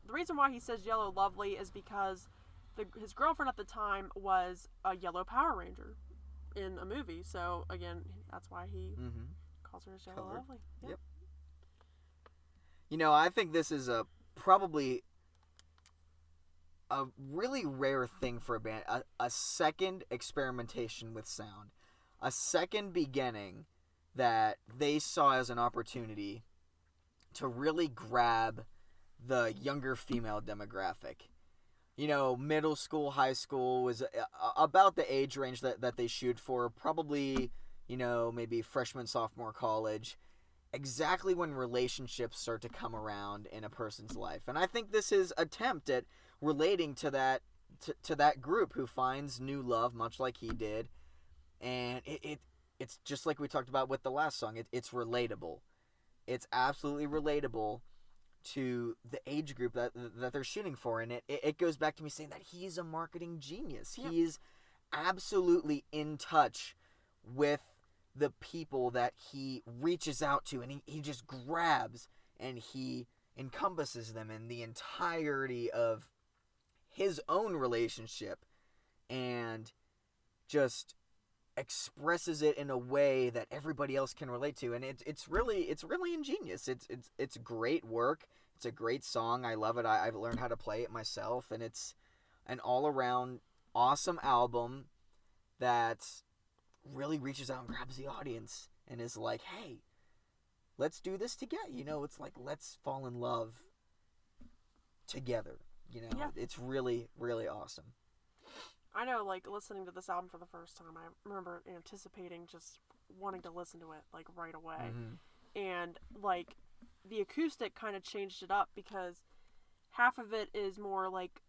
[SPEAKER 1] the reason why he says Yellow Lovely is because his girlfriend at the time was a yellow Power Ranger in a movie. So, again, that's why he calls her as Yellow Lovely.
[SPEAKER 2] Yep. You know, I think this is probably a really rare thing for a band, a second experimentation with sound, a second beginning that they saw as an opportunity to really grab the younger female demographic. You know, middle school, high school was about the age range that they shoot for, probably, you know, maybe freshman, sophomore college, exactly when relationships start to come around in a person's life. And I think this is attempt at relating to that group who finds new love, much like he did, and it's just like we talked about with the last song. It's relatable. It's absolutely relatable to the age group that they're shooting for, and it goes back to me saying that he's a marketing genius.
[SPEAKER 1] Yep.
[SPEAKER 2] He's absolutely in touch with the people that he reaches out to, and he just grabs and he encompasses them in the entirety of his own relationship and just expresses it in a way that everybody else can relate to, and it's really ingenious. It's great work. It's a great song. I love it. I've learned how to play it myself, and it's an all-around awesome album that really reaches out and grabs the audience and is like, hey, let's do this together. You know, it's like, let's fall in love together. You know,
[SPEAKER 1] Yeah.
[SPEAKER 2] it's really, really awesome.
[SPEAKER 1] I know, like, listening to this album for the first time, I remember anticipating just wanting to listen to it, like, right away.
[SPEAKER 2] Mm-hmm.
[SPEAKER 1] And, like, the acoustic kind of changed it up because half of it is more, like,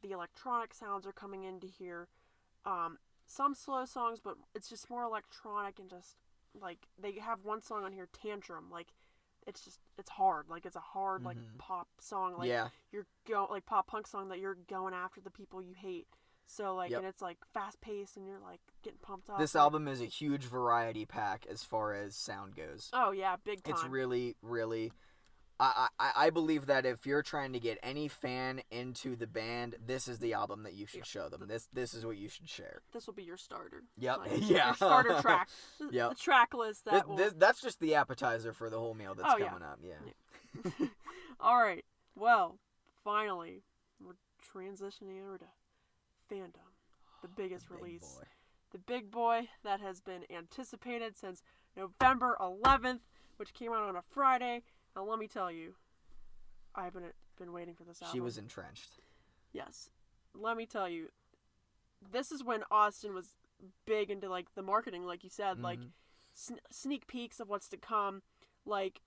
[SPEAKER 1] the electronic sounds are coming into here. Some slow songs, but it's just more electronic and just, like, they have one song on here, Tantrum, like, it's hard, like, it's a hard, like, pop song, like, you're like, pop punk song that you're going after the people you hate, so, like, and it's, like, fast-paced, and you're, like, getting pumped up.
[SPEAKER 2] This album is a huge variety pack as far as sound goes.
[SPEAKER 1] Oh, yeah, big time.
[SPEAKER 2] It's really, really... I believe that if you're trying to get any fan into the band, this is the album that you should show them. This is what you should share.
[SPEAKER 1] This will be your starter.
[SPEAKER 2] Yep.
[SPEAKER 1] Like,
[SPEAKER 2] Yeah.
[SPEAKER 1] Your starter track.
[SPEAKER 2] Yep.
[SPEAKER 1] The track list that
[SPEAKER 2] that's just the appetizer for the whole meal that's coming up. Yeah.
[SPEAKER 1] All right. Well, finally, we're transitioning over to Fandom, the biggest release.
[SPEAKER 2] Boy.
[SPEAKER 1] The big boy that has been anticipated since November 11th, which came out on a Friday. Now, let me tell you, I've been waiting for this album.
[SPEAKER 2] She was entrenched.
[SPEAKER 1] Yes. Let me tell you, this is when Austin was big into, like, the marketing, like you said, like, sneak peeks of what's to come, like,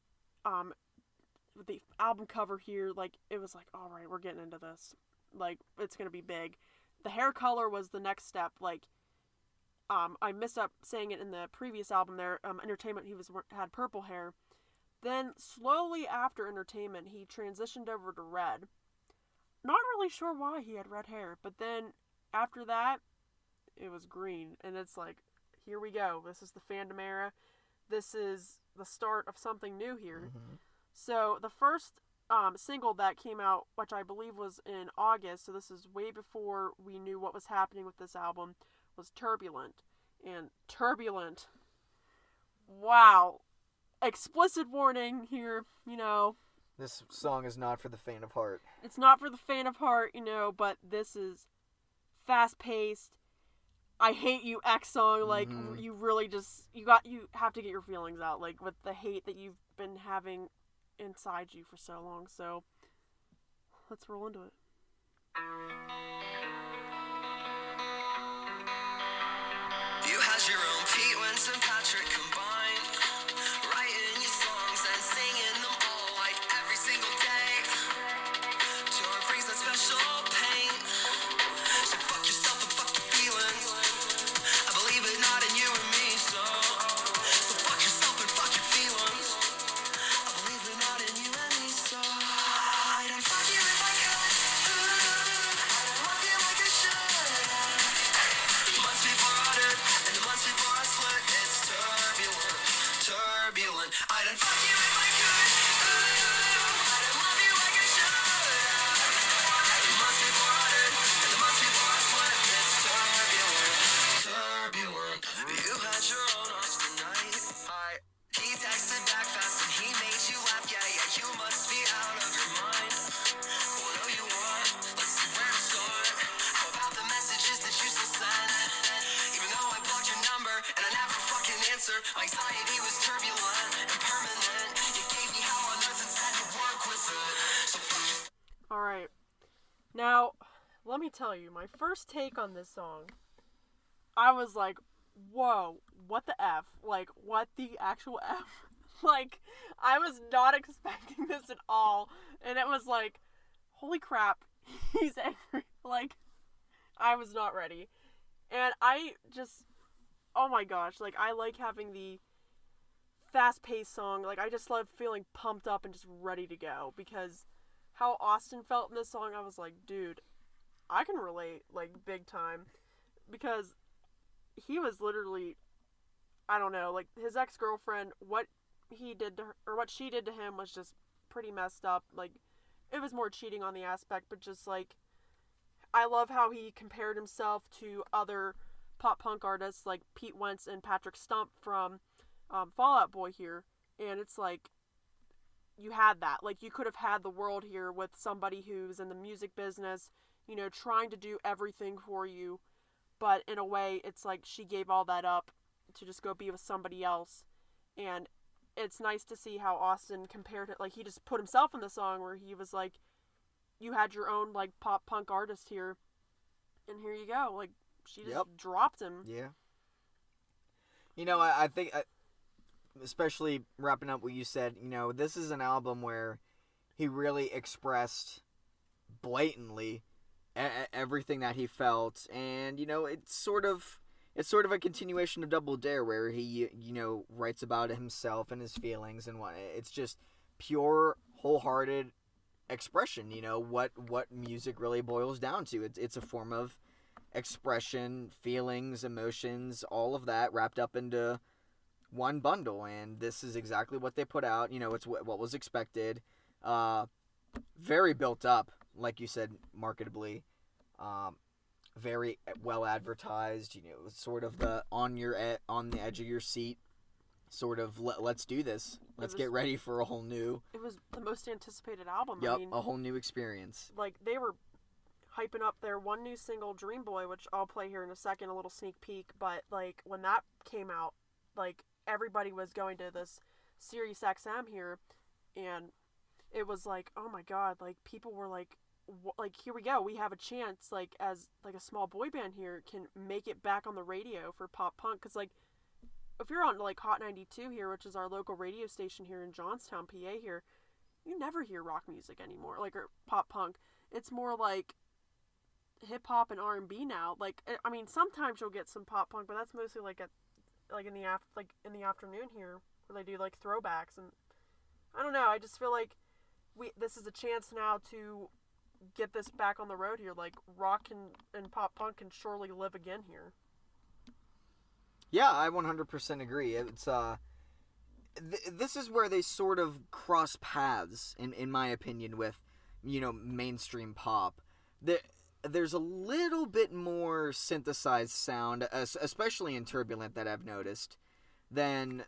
[SPEAKER 1] the album cover here, like, it was like, all right, we're getting into this. Like, it's going to be big. The hair color was the next step, like, I missed up saying it in the previous album there, Entertainment, he had purple hair. Then, slowly after Entertainment, he transitioned over to red. Not really sure why he had red hair, but then, after that, it was green. And it's like, here we go. This is the Fandom era. This is the start of something new here.
[SPEAKER 2] Mm-hmm.
[SPEAKER 1] So, the first single that came out, which I believe was in August, so this is way before we knew what was happening with this album, was Turbulent. And Turbulent, wow. Explicit warning here,
[SPEAKER 2] This song is not for the faint of heart.
[SPEAKER 1] It's not for the faint of heart, but this is fast-paced. I hate you X song, like, you really just, you have to get your feelings out, like, with the hate that you've been having inside you for so long, so let's roll into it.
[SPEAKER 3] You had your own Pete, Wentz, and Patrick combined, writing your songs and singing them all like every single day. Tour brings that special pain, so fuck yourself and fuck your feelings. I believe it not in you and me, so fuck yourself and fuck your feelings. I believe it not in you and me, so I don't fuck you if I could. I don't love you like I should. Months before I did, and the months before I split, it's turbulent, turbulent. I don't fuck you if I could. I don't love you like I should. The months before I did, and the months before I split, it's turbulent, turbulent. You had your own Austin night. He texted back fast and he made you laugh. Yeah, you must be out of your mind. What do you want? Let's see where to start. How about the messages that you still send? Even though I blocked your number and I never fucking answer, my anxiety was turbulent and permanent. You gave me hell on earth and said you weren't quizzing. So fuck you.
[SPEAKER 1] Alright, now, let me tell you, my first take on this song, I was like, whoa, what the F? Like, what the actual F? Like, I was not expecting this at all, and it was like, holy crap, he's angry. Like, I was not ready. And I just, oh my gosh, like, I like having the fast-paced song. Like, I just love feeling pumped up and just ready to go, because how Austin felt in this song, I was like, dude, I can relate, like, big time, because he was literally, I don't know, like, his ex-girlfriend, what he did to her, or what she did to him was just pretty messed up. Like, it was more cheating on the aspect, but just, like, I love how he compared himself to other pop punk artists like Pete Wentz and Patrick Stump from Fall Out Boy here, and it's like, you had that. Like, you could have had the world here with somebody who's in the music business, trying to do everything for you, but in a way, it's like she gave all that up to just go be with somebody else. And it's nice to see how Austin compared it. Like, he just put himself in the song where he was like, you had your own like pop punk artist here, and here you go. Like she just dropped him.
[SPEAKER 2] Yeah. You know, I think, especially wrapping up what you said, you know, this is an album where he really expressed blatantly everything that he felt, and you know, it's sort of a continuation of Double Dare, where he, you know, writes about himself and his feelings, and what it's just pure, wholehearted expression. You know what music really boils down to. It's a form of expression, feelings, emotions, all of that wrapped up into one bundle, and this is exactly what they put out. You know, it's what was expected. Very built up, like you said, marketably. Very well advertised. You know, sort of the on the edge of your seat, sort of let's do this. Let's get ready for a whole new.
[SPEAKER 1] It was the most anticipated album.
[SPEAKER 2] Yep,
[SPEAKER 1] I mean,
[SPEAKER 2] a whole new experience.
[SPEAKER 1] Like they were hyping up their one new single, Dream Boy, which I'll play here in a second, a little sneak peek. But like when that came out, like everybody was going to this Sirius XM here, and it was like, oh my god, like people were like here we go, we have a chance, like as like a small boy band here can make it back on the radio for pop punk. Because like if you're on like Hot 92 here, which is our local radio station here in Johnstown, PA here, you never hear rock music anymore, like, or pop punk. It's more like hip hop and R&B now. Like, I mean, sometimes you'll get some pop punk, but that's mostly like in the afternoon here, where they do like throwbacks. And I don't know, I just feel like this is a chance now to get this back on the road here. Like rock and pop punk can surely live again here.
[SPEAKER 2] Yeah, I 100% agree. It's this is where they sort of cross paths, in my opinion, with, you know, mainstream pop. There's a little bit more synthesized sound, especially in Turbulent, that I've noticed, than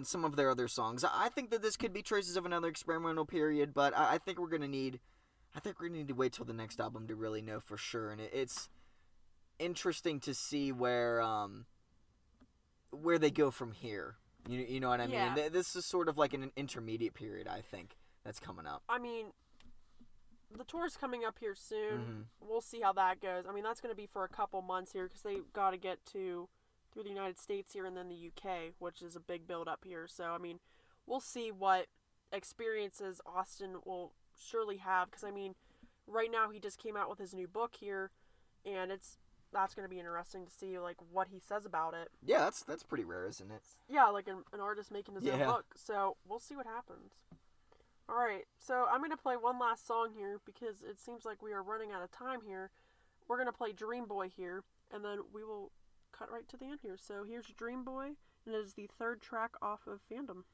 [SPEAKER 2] some of their other songs. I think that this could be traces of another experimental period, but I think we're gonna need to wait till the next album to really know for sure. And it's interesting to see where they go from here. You know what I mean? This is sort of like an intermediate period, I think, that's coming up.
[SPEAKER 1] I mean, the tour's coming up here soon. Mm-hmm. We'll see how that goes. I mean, that's going to be for a couple months here, because they got to get through the United States here and then the UK, which is a big build up here. So, I mean, we'll see what experiences Austin will surely have, because, I mean, right now he just came out with his new book here, and that's going to be interesting to see, like, what he says about it.
[SPEAKER 2] Yeah, that's pretty rare, isn't it?
[SPEAKER 1] Yeah, like an artist making his own book. So, we'll see what happens. Alright, so I'm going to play one last song here, because it seems like we are running out of time here. We're going to play Dream Boy here, and then we will cut right to the end here. So, here's Dream Boy, and it is the third track off of Fandom.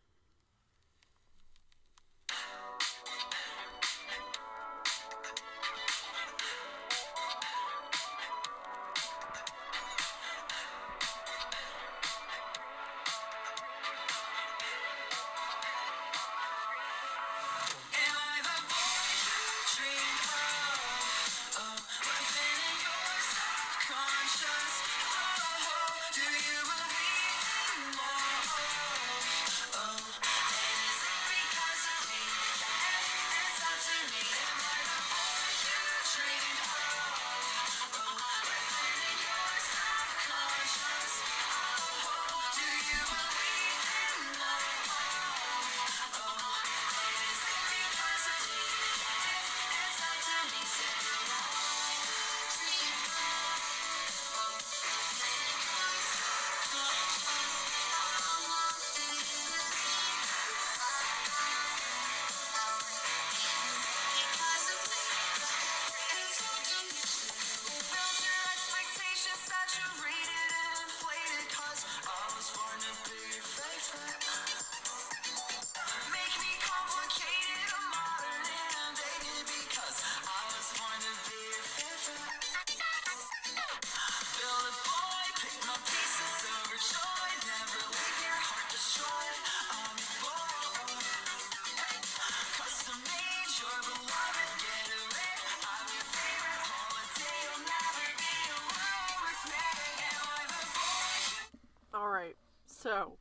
[SPEAKER 1] Alright, so,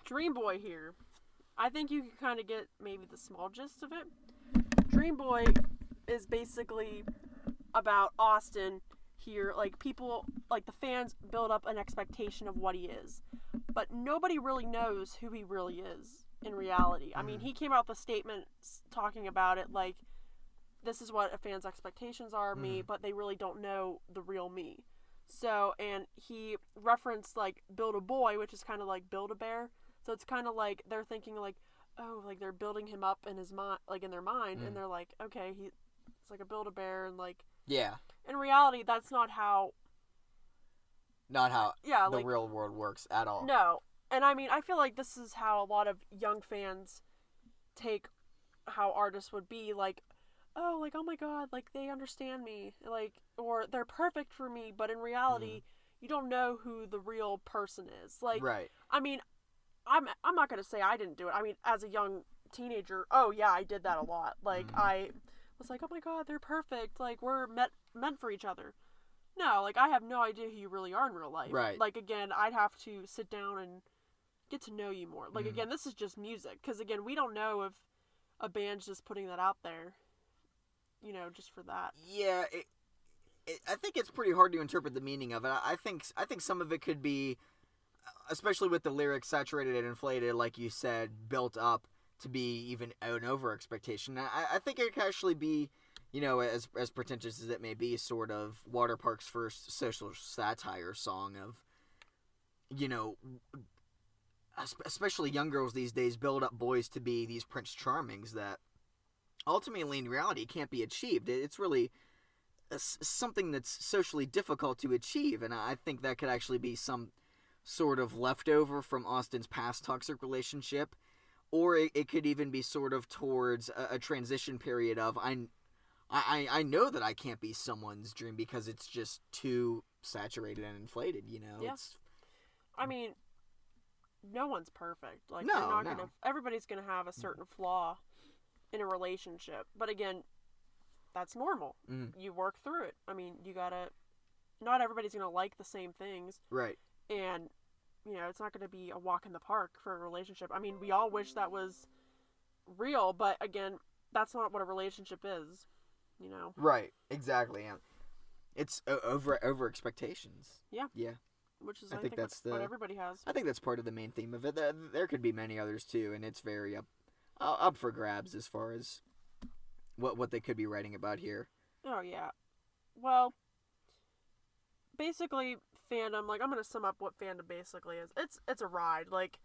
[SPEAKER 1] Dream Boy here. I think you can kind of get maybe the small gist of it. Dream Boy is basically about Austin here. Like, people, like, the fans build up an expectation of what he is. But nobody really knows who he really is in reality. I mean, he came out with statements talking about it, like, this is what a fan's expectations are of me, but they really don't know the real me. So, and he referenced, like, Build a Boy, which is kind of like Build a Bear. So it's kind of like they're thinking, like, oh, like, they're building him up in his mind, like, in their mind, and they're like, okay, it's like a Build a Bear, and, like,
[SPEAKER 2] yeah.
[SPEAKER 1] In reality, that's not how
[SPEAKER 2] the
[SPEAKER 1] like,
[SPEAKER 2] real world works at all.
[SPEAKER 1] No. And I mean, I feel like this is how a lot of young fans take how artists would be, like, oh, like, oh my god, like, they understand me, like, or they're perfect for me, but in reality, you don't know who the real person is. Like,
[SPEAKER 2] right.
[SPEAKER 1] I mean, I'm not gonna say I didn't do it. I mean, as a young teenager, oh yeah, I did that a lot. Like, I was like, oh my god, they're perfect, like, we're meant for each other. No, like, I have no idea who you really are in real life.
[SPEAKER 2] Right.
[SPEAKER 1] Like, again, I'd have to sit down and get to know you more. Like, again, this is just music. Because, again, we don't know if a band's just putting that out there, you know, just for that.
[SPEAKER 2] Yeah, I think it's pretty hard to interpret the meaning of it. I think some of it could be, especially with the lyrics saturated and inflated, like you said, built up to be even an over expectation. I think it could actually be, you know, as pretentious as it may be, sort of Waterparks' first social satire song of, you know, especially young girls these days build up boys to be these Prince Charmings that ultimately in reality can't be achieved. It's really something that's socially difficult to achieve, and I think that could actually be some sort of leftover from Austin's past toxic relationship, or it could even be sort of towards a transition period of I know that I can't be someone's dream because it's just too saturated and inflated, you know?
[SPEAKER 1] Yeah. I mean, no one's perfect. Like,
[SPEAKER 2] No.
[SPEAKER 1] everybody's gonna have a certain flaw in a relationship. But again, that's normal. You work through it. I mean, not everybody's gonna like the same things.
[SPEAKER 2] Right.
[SPEAKER 1] And, you know, it's not gonna be a walk in the park for a relationship. I mean, we all wish that was real, but again, that's not what a relationship is. You know.
[SPEAKER 2] Right. Exactly. It's over expectations.
[SPEAKER 1] Yeah.
[SPEAKER 2] Yeah.
[SPEAKER 1] Which is,
[SPEAKER 2] I think that's
[SPEAKER 1] what everybody has.
[SPEAKER 2] I think that's part of the main theme of it. There could be many others too, and it's very up for grabs as far as what they could be writing about here.
[SPEAKER 1] Oh yeah. Well, basically, fandom. Like, I'm gonna sum up what fandom basically is. It's a ride. Like,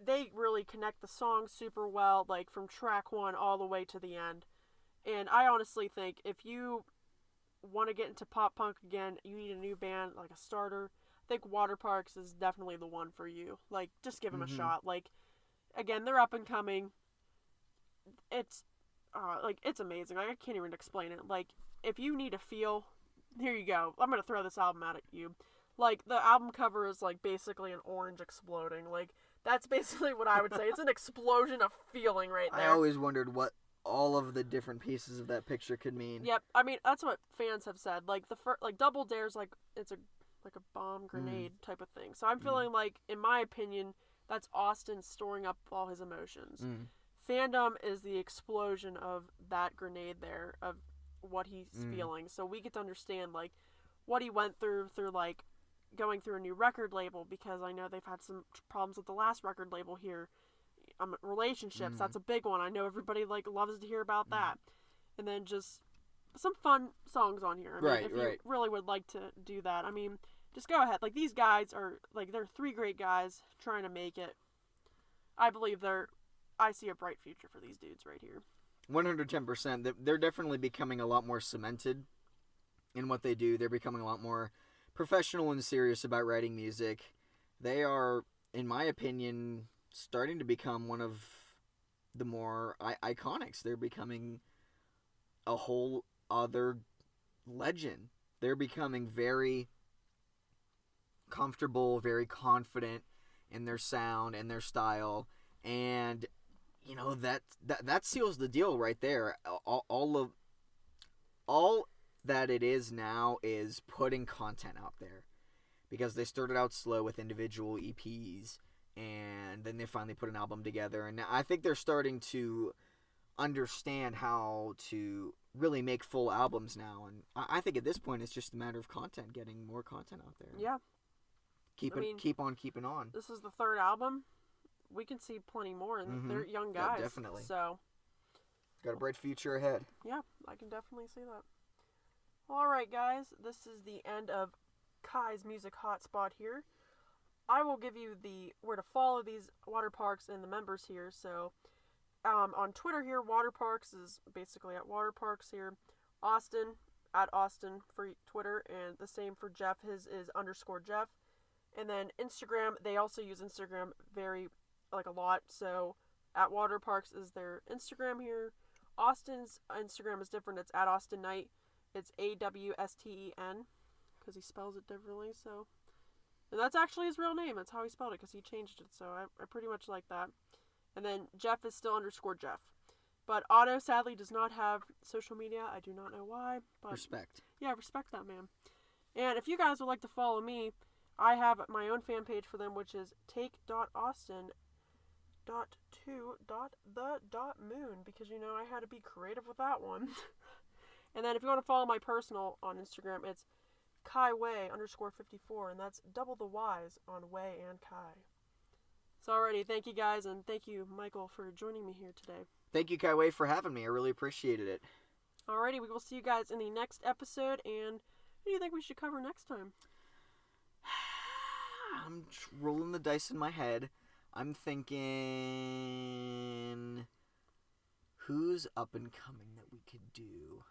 [SPEAKER 1] they really connect the songs super well. Like, from track 1 all the way to the end. And I honestly think if you want to get into pop punk again, you need a new band, like a starter. I think Waterparks is definitely the one for you. Like, just give them a shot. Like, again, they're up and coming. It's amazing. Like, I can't even explain it. Like, if you need a feel, here you go. I'm gonna throw this album out at you. Like, the album cover is, like, basically an orange exploding. Like, that's basically what I would say. It's an explosion of feeling right there.
[SPEAKER 2] I always wondered what all of the different pieces of that picture could mean.
[SPEAKER 1] Yep, I mean, that's what fans have said. Like, Double Dare's like, it's a bomb grenade type of thing. So I'm feeling like, in my opinion, that's Austin storing up all his emotions. Fandom is the explosion of that grenade there, of what he's feeling. So we get to understand, like, what he went through, like, going through a new record label, because I know they've had some problems with the last record label here. Relationships, that's a big one. I know everybody, like, loves to hear about that. And then just some fun songs on here. I mean, if you really would like to do that, I mean, just go ahead. Like, these guys are, like, they're 3 great guys trying to make it. I believe I see a bright future for these dudes right here.
[SPEAKER 2] 110%. They're definitely becoming a lot more cemented in what they do. They're becoming a lot more professional and serious about writing music. They are, in my opinion, starting to become one of the more iconics. They're becoming a whole other legend. They're becoming very comfortable, very confident in their sound and their style, and you know that seals the deal right there. All that it is now is putting content out there, because they started out slow with individual EPs, and then they finally put an album together, and I think they're starting to understand how to really make full albums now. And I think at this point it's just a matter of content, getting more content out there.
[SPEAKER 1] Yeah.
[SPEAKER 2] Keep on keeping on.
[SPEAKER 1] This is the third album. We can see plenty more, and they're young guys.
[SPEAKER 2] Yeah, definitely.
[SPEAKER 1] So,
[SPEAKER 2] got a bright future ahead.
[SPEAKER 1] Yeah, I can definitely see that. All right, guys, this is the end of Kai's Music Hotspot here. I will give you where to follow these Waterparks and the members here. So, on Twitter here, Waterparks is basically at Waterparks here. Austin, at Austin for Twitter, and the same for Jeff. His is _Jeff. And then Instagram, they also use Instagram a lot. So, at Waterparks is their Instagram here. Austin's Instagram is different. It's at Austin Knight. It's AWSTEN, because he spells it differently. So, and that's actually his real name. That's how he spelled it, because he changed it. So I pretty much like that. And then Jeff is still _Jeff. But Otto sadly does not have social media. I do not know why. But
[SPEAKER 2] Respect.
[SPEAKER 1] Yeah, respect that, man. And if you guys would like to follow me, I have my own fan page for them, which is take.austin.2.the.moon, because, I had to be creative with that one. And then if you want to follow my personal on Instagram, it's KaiWay _54, and that's double the Y's on Way and Kai. So alrighty, thank you guys, and thank you, Michael, for joining me here today.
[SPEAKER 2] Thank you, Kaiway, for having me. I really appreciated it.
[SPEAKER 1] Alrighty, we will see you guys in the next episode, and what do you think we should cover next time?
[SPEAKER 2] I'm rolling the dice in my head. I'm thinking, who's up and coming that we could do?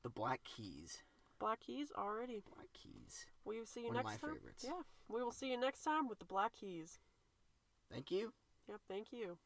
[SPEAKER 2] The Black Keys.
[SPEAKER 1] Black Keys, already.
[SPEAKER 2] Black Keys.
[SPEAKER 1] We will see you
[SPEAKER 2] One
[SPEAKER 1] next
[SPEAKER 2] of my
[SPEAKER 1] time.
[SPEAKER 2] favorites.
[SPEAKER 1] Yeah, we will see you next time with the Black Keys.
[SPEAKER 2] Thank you.
[SPEAKER 1] Yep, thank you.